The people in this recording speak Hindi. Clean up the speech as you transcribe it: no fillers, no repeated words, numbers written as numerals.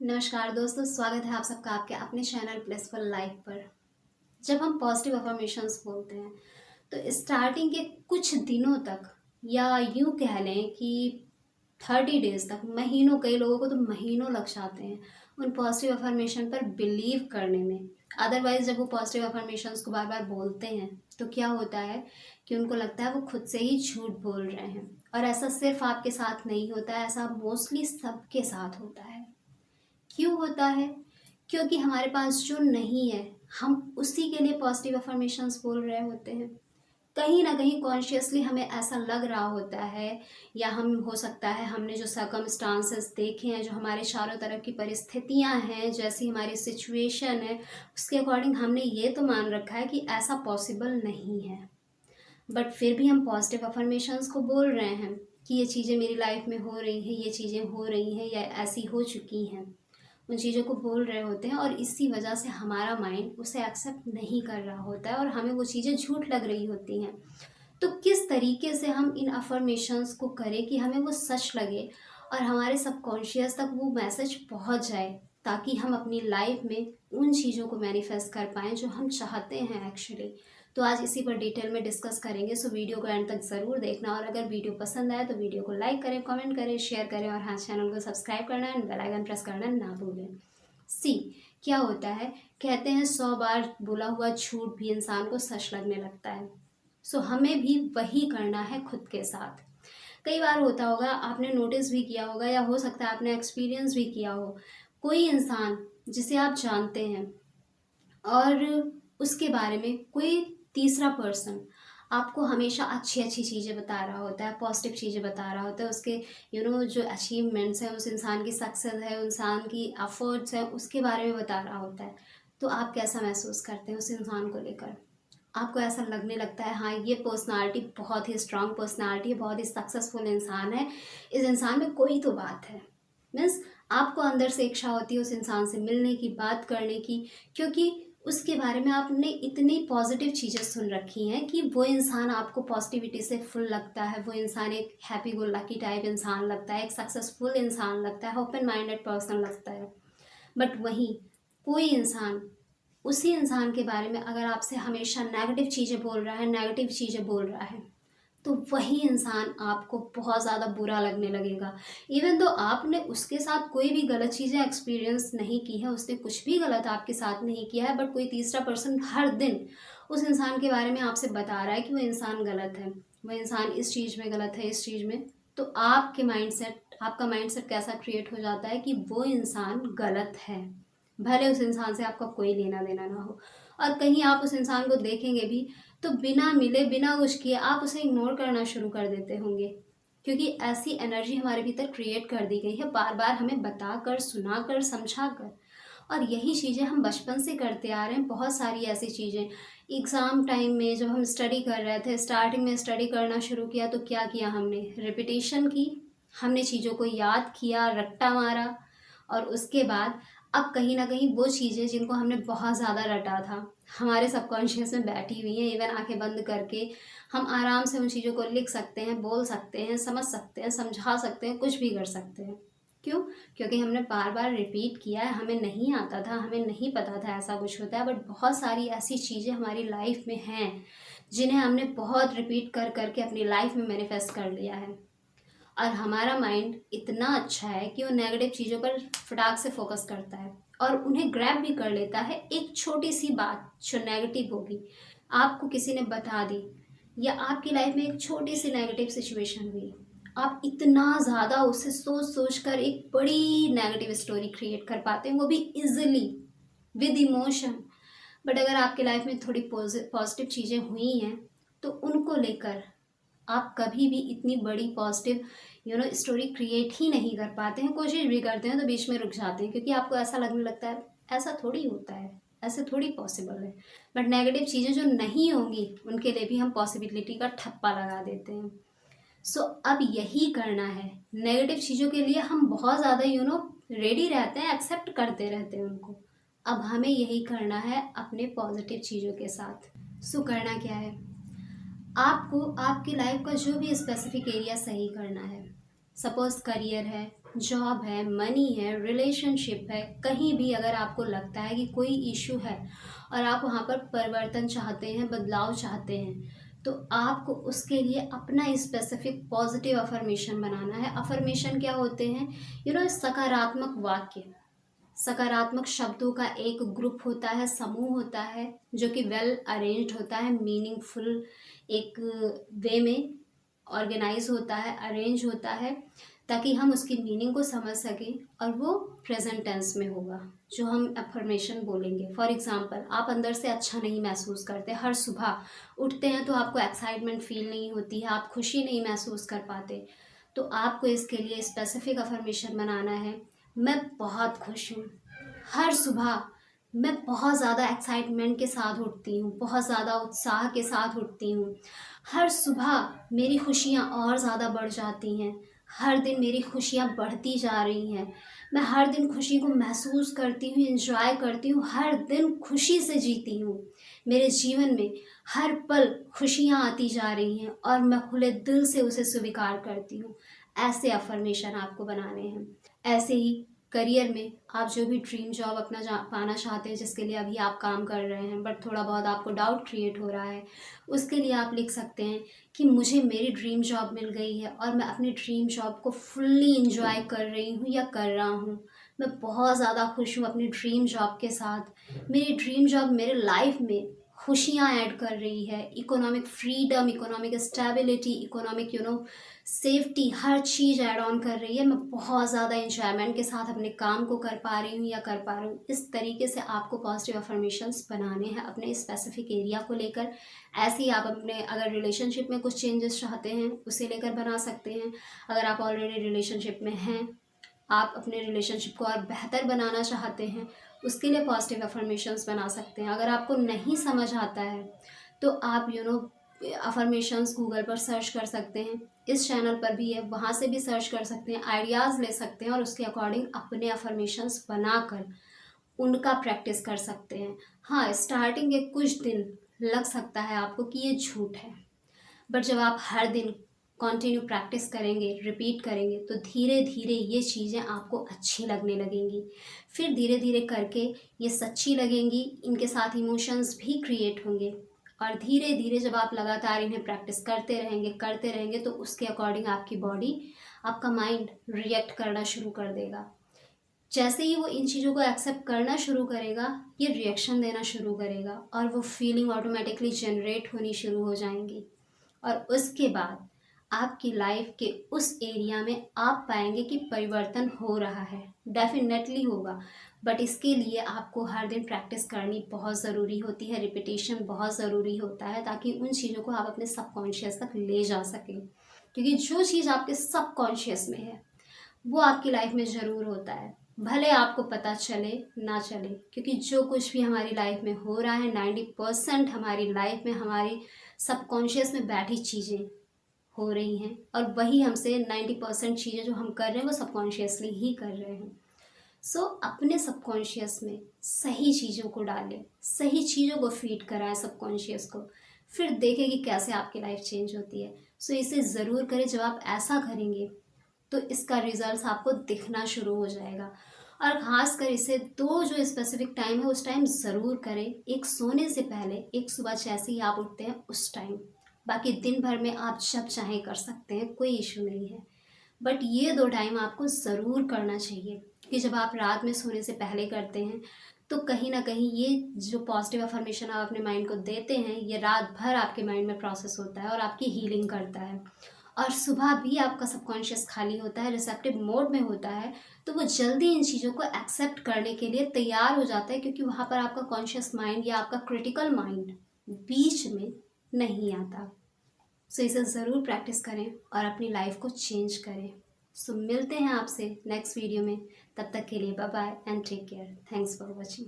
नमस्कार दोस्तों, स्वागत है आप सबका आपके अपने चैनल ब्लिसफुल लाइफ पर। जब हम पॉजिटिव अफर्मेशंस बोलते हैं तो स्टार्टिंग के कुछ दिनों तक या यूं कह लें कि 30 डेज तक, महीनों, कई लोगों को तो महीनों लग जाते हैं उन पॉजिटिव अफर्मेशन पर बिलीव करने में। अदरवाइज जब वो पॉजिटिव अफर्मेशंस को बार बार बोलते हैं तो क्या होता है कि उनको लगता है वो खुद से ही झूठ बोल रहे हैं। और ऐसा सिर्फ आपके साथ नहीं होता है, ऐसा मोस्टली सबके साथ होता है। क्यों होता है? क्योंकि हमारे पास जो नहीं है हम उसी के लिए पॉजिटिव अफर्मेशंस बोल रहे होते हैं। कहीं ना कहीं कॉन्शियसली हमें ऐसा लग रहा होता है, या हम हो सकता है हमने जो सर्कमस्टांसेस देखे हैं, जो हमारे चारों तरफ की परिस्थितियां हैं, जैसी हमारी सिचुएशन है, उसके अकॉर्डिंग हमने ये तो मान रखा है कि ऐसा पॉसिबल नहीं है। बट फिर भी हम पॉजिटिव अफर्मेशंस को बोल रहे हैं कि ये चीज़ें मेरी लाइफ में हो रही हैं, ये चीज़ें हो रही हैं या ऐसी हो चुकी हैं। उन चीज़ों को बोल रहे होते हैं और इसी वजह से हमारा माइंड उसे एक्सेप्ट नहीं कर रहा होता है और हमें वो चीज़ें झूठ लग रही होती हैं। तो किस तरीके से हम इन अफर्मेशंस को करें कि हमें वो सच लगे और हमारे सबकॉन्शियस तक वो मैसेज पहुंच जाए, ताकि हम अपनी लाइफ में उन चीज़ों को मैनिफेस्ट कर पाएँ जो हम चाहते हैं एक्चुअली। तो आज इसी पर डिटेल में डिस्कस करेंगे, सो वीडियो को एंड तक ज़रूर देखना। और अगर वीडियो पसंद आए तो वीडियो को लाइक करें, कमेंट करें, शेयर करें और हाँ, चैनल को सब्सक्राइब करना एंड बेल आइकन प्रेस करना ना भूलें। सी, क्या होता है, कहते हैं 100 बार बोला हुआ झूठ भी इंसान को सच लगने लगता है। सो हमें भी वही करना है खुद के साथ। कई बार होता होगा, आपने नोटिस भी किया होगा या हो सकता है आपने एक्सपीरियंस भी किया हो, कोई इंसान जिसे आप जानते हैं और उसके बारे में कोई तीसरा पर्सन आपको हमेशा अच्छी अच्छी चीज़ें बता रहा होता है, पॉजिटिव चीज़ें बता रहा होता है, उसके जो अचीवमेंट्स हैं, उस इंसान की सक्सेस है, उस इंसान की एफर्ट्स हैं, उसके बारे में बता रहा होता है। तो आप कैसा महसूस करते हैं उस इंसान को लेकर? आपको ऐसा लगने लगता है हाँ, ये पर्सनालिटी बहुत ही स्ट्रांग पर्सनालिटी है, बहुत ही सक्सेसफुल इंसान है, इस इंसान में कोई तो बात है। मीन्स आपको अंदर से इच्छा होती है उस इंसान से मिलने की, बात करने की, क्योंकि उसके बारे में आपने इतनी पॉजिटिव चीज़ें सुन रखी हैं कि वो इंसान आपको पॉजिटिविटी से फुल लगता है। वो इंसान एक हैप्पी गो लकी टाइप इंसान लगता है, एक सक्सेसफुल इंसान लगता है, ओपन माइंडेड पर्सन लगता है। बट वहीं कोई इंसान उसी इंसान के बारे में अगर आपसे हमेशा नेगेटिव चीज़ें बोल रहा है, नेगेटिव चीज़ें बोल रहा है, तो वही इंसान आपको बहुत ज़्यादा बुरा लगने लगेगा। इवन तो आपने उसके साथ कोई भी गलत चीज़ें एक्सपीरियंस नहीं की है, उसने कुछ भी गलत आपके साथ नहीं किया है, बट कोई तीसरा पर्सन हर दिन उस इंसान के बारे में आपसे बता रहा है कि वो इंसान गलत है, वो इंसान इस चीज़ में गलत है, इस चीज़ में। तो आपका माइंडसेट कैसा क्रिएट हो जाता है कि वो इंसान गलत है, भले उस इंसान से आपका कोई लेना देना ना हो। और कहीं आप उस इंसान को देखेंगे भी तो बिना मिले, बिना कुछ किए आप उसे इग्नोर करना शुरू कर देते होंगे, क्योंकि ऐसी एनर्जी हमारे भीतर क्रिएट कर दी गई है, बार बार हमें बताकर, सुनाकर, समझाकर। और यही चीज़ें हम बचपन से करते आ रहे हैं, बहुत सारी ऐसी चीज़ें। एग्ज़ाम टाइम में जब हम स्टडी कर रहे थे, स्टार्टिंग में स्टडी करना शुरू किया तो क्या किया हमने? रिपीटेशन की, हमने चीज़ों को याद किया, रट्टा मारा। और उसके बाद अब कहीं ना कहीं वो चीज़ें जिनको हमने बहुत ज़्यादा रटा था, हमारे सबकॉन्शियस में बैठी हुई हैं। इवन आंखें बंद करके हम आराम से उन चीज़ों को लिख सकते हैं, बोल सकते हैं, समझ सकते हैं, समझा सकते हैं, कुछ भी कर सकते हैं। क्यों? क्योंकि हमने बार बार रिपीट किया है, हमें नहीं आता था, हमें नहीं पता था ऐसा कुछ होता है। बट बहुत सारी ऐसी चीज़ें हमारी लाइफ में हैं जिन्हें हमने बहुत रिपीट कर करके अपनी लाइफ में मैनिफेस्ट कर लिया है। और हमारा माइंड इतना अच्छा है कि वो नेगेटिव चीज़ों पर फटाक से फोकस करता है और उन्हें ग्रैब भी कर लेता है। एक छोटी सी बात जो नेगेटिव होगी, आपको किसी ने बता दी, या आपकी लाइफ में एक छोटी सी नेगेटिव सिचुएशन हुई, आप इतना ज़्यादा उससे सोच सोच कर एक बड़ी नेगेटिव स्टोरी क्रिएट कर पाते हैं, वो भी इजिली, विद इमोशन। बट अगर आपकी लाइफ में थोड़ी पॉजिटिव चीज़ें हुई हैं तो उनको लेकर आप कभी भी इतनी बड़ी पॉजिटिव स्टोरी क्रिएट ही नहीं कर पाते हैं। कोशिश भी करते हैं तो बीच में रुक जाते हैं, क्योंकि आपको ऐसा लगने लगता है ऐसा थोड़ी होता है, ऐसे थोड़ी पॉसिबल है। बट नेगेटिव चीज़ें जो नहीं होंगी उनके लिए भी हम पॉसिबिलिटी का ठप्पा लगा देते हैं। सो अब यही करना है, नेगेटिव चीज़ों के लिए हम बहुत ज़्यादा रेडी रहते हैं, एक्सेप्ट करते रहते हैं उनको। अब हमें यही करना है अपने पॉजिटिव चीज़ों के साथ। सो करना क्या है, आपको आपकी लाइफ का जो भी स्पेसिफिक एरिया सही करना है। सपोज करियर है, जॉब है, मनी है, रिलेशनशिप है, कहीं भी अगर आपको लगता है कि कोई इशू है और आप वहाँ पर परिवर्तन चाहते हैं, बदलाव चाहते हैं, तो आपको उसके लिए अपना स्पेसिफिक पॉजिटिव अफर्मेशन बनाना है। अफर्मेशन क्या होते हैं? सकारात्मक वाक्य, सकारात्मक शब्दों का एक ग्रुप होता है, समूह होता है, जो कि वेल अरेंज्ड होता है, मीनिंगफुल एक वे में ऑर्गेनाइज होता है, अरेंज होता है, ताकि हम उसकी मीनिंग को समझ सकें। और वो प्रेजेंट टेंस में होगा जो हम अफर्मेशन बोलेंगे। फॉर एग्जांपल, आप अंदर से अच्छा नहीं महसूस करते, हर सुबह उठते हैं तो आपको एक्साइटमेंट फील नहीं होती है, आप खुशी नहीं महसूस कर पाते, तो आपको इसके लिए स्पेसिफिक अफर्मेशन बनाना है। मैं बहुत खुश हूँ, हर सुबह मैं बहुत ज़्यादा एक्साइटमेंट के साथ उठती हूँ, बहुत ज़्यादा उत्साह के साथ उठती हूँ, हर सुबह मेरी खुशियाँ और ज़्यादा बढ़ जाती हैं, हर दिन मेरी खुशियाँ बढ़ती जा रही हैं, मैं हर दिन खुशी को महसूस करती हूँ, एंजॉय करती हूँ, हर दिन खुशी से जीती हूँ, मेरे जीवन में हर पल खुशियाँ आती जा रही हैं और मैं खुले दिल से उसे स्वीकार करती हूँ। ऐसे अफर्मेशन आपको बनाने हैं। ऐसे ही करियर में आप जो भी ड्रीम जॉब अपना पाना चाहते हैं, जिसके लिए अभी आप काम कर रहे हैं बट थोड़ा बहुत आपको डाउट क्रिएट हो रहा है, उसके लिए आप लिख सकते हैं कि मुझे मेरी ड्रीम जॉब मिल गई है और मैं अपनी ड्रीम जॉब को फुल्ली इंजॉय कर रही हूँ या कर रहा हूँ। मैं बहुत ज़्यादा खुश हूँ अपनी ड्रीम जॉब के साथ। मेरी ड्रीम जॉब मेरे लाइफ में खुशियाँ ऐड कर रही है, economic freedom, economic stability, economic safety, her cheese add on कर रही है। मैं बहुत ज़्यादा इंजॉयमेंट के साथ अपने काम को कर पा रही हूँ या कर पा रही हूँ। इस तरीके से आपको पॉजिटिव अफर्मेशंस बनाने हैं अपने स्पेसिफिक एरिया को लेकर। ऐसे ही आप अपने अगर रिलेशनशिप में कुछ चेंजेस चाहते हैं उसे लेकर बना सकते हैं। अगर आप ऑलरेडी रिलेशनशिप में हैं, आप अपने रिलेशनशिप को और बेहतर बनाना चाहते हैं, उसके लिए पॉजिटिव अफर्मेशंस बना सकते हैं। अगर आपको नहीं समझ आता है तो आप अफर्मेशंस गूगल पर सर्च कर सकते हैं, इस चैनल पर भी है, वहाँ से भी सर्च कर सकते हैं, आइडियाज़ ले सकते हैं और उसके अकॉर्डिंग अपने अफर्मेशंस बनाकर उनका प्रैक्टिस कर सकते हैं। हाँ, स्टार्टिंग के कुछ दिन लग सकता है आपको कि ये झूठ है, बट जब आप हर दिन कंटिन्यू प्रैक्टिस करेंगे, रिपीट करेंगे, तो धीरे धीरे ये चीज़ें आपको अच्छी लगने लगेंगी। फिर धीरे धीरे करके ये सच्ची लगेंगी, इनके साथ इमोशंस भी क्रिएट होंगे और धीरे धीरे जब आप लगातार इन्हें प्रैक्टिस करते रहेंगे तो उसके अकॉर्डिंग आपकी बॉडी, आपका माइंड रिएक्ट करना शुरू कर देगा। जैसे ही वो इन चीज़ों को एक्सेप्ट करना शुरू करेगा, ये रिएक्शन देना शुरू करेगा और वो फीलिंग ऑटोमेटिकली जनरेट होनी शुरू हो जाएंगी। और उसके बाद आपकी लाइफ के उस एरिया में आप पाएंगे कि परिवर्तन हो रहा है। डेफिनेटली होगा, बट इसके लिए आपको हर दिन प्रैक्टिस करनी बहुत ज़रूरी होती है, रिपीटेशन बहुत ज़रूरी होता है, ताकि उन चीज़ों को आप अपने सबकॉन्शियस तक ले जा सकें। क्योंकि जो चीज़ आपके सबकॉन्शियस में है वो आपकी लाइफ में ज़रूर होता है, भले आपको पता चले ना चले। क्योंकि जो कुछ भी हमारी लाइफ में हो रहा है, 90% हमारी लाइफ में हमारी सबकॉन्शियस में बैठी चीज़ें हो रही हैं और वही हमसे 90% चीज़ें जो हम कर रहे हैं वो सबकॉन्शियसली ही कर रहे हैं। सो अपने सबकॉन्शियस में सही चीज़ों को डालें, सही चीज़ों को फीड कराएं सबकॉन्शियस को, फिर देखें कि कैसे आपकी लाइफ चेंज होती है। सो इसे ज़रूर करें। जब आप ऐसा करेंगे तो इसका रिजल्ट आपको दिखना शुरू हो जाएगा। और ख़ास कर इसे दो जो स्पेसिफिक टाइम है उस टाइम ज़रूर करें, एक सोने से पहले, एक सुबह जैसे ही आप उठते हैं उस टाइम। बाकी दिन भर में आप जब चाहें कर सकते हैं, कोई इशू नहीं है, बट ये दो टाइम आपको ज़रूर करना चाहिए। कि जब आप रात में सोने से पहले करते हैं तो कहीं ना कहीं ये जो पॉजिटिव अफर्मेशन आप अपने माइंड को देते हैं ये रात भर आपके माइंड में प्रोसेस होता है और आपकी हीलिंग करता है। और सुबह भी आपका सबकॉन्शियस खाली होता है, रिसेप्टिव मोड में होता है, तो वो जल्दी इन चीज़ों को एक्सेप्ट करने के लिए तैयार हो जाता है, क्योंकि वहाँ पर आपका कॉन्शियस माइंड या आपका क्रिटिकल माइंड बीच में नहीं आता। सो इसे ज़रूर प्रैक्टिस करें और अपनी लाइफ को चेंज करें। सो मिलते हैं आपसे नेक्स्ट वीडियो में, तब तक के लिए bye bye and take care. Thanks for watching.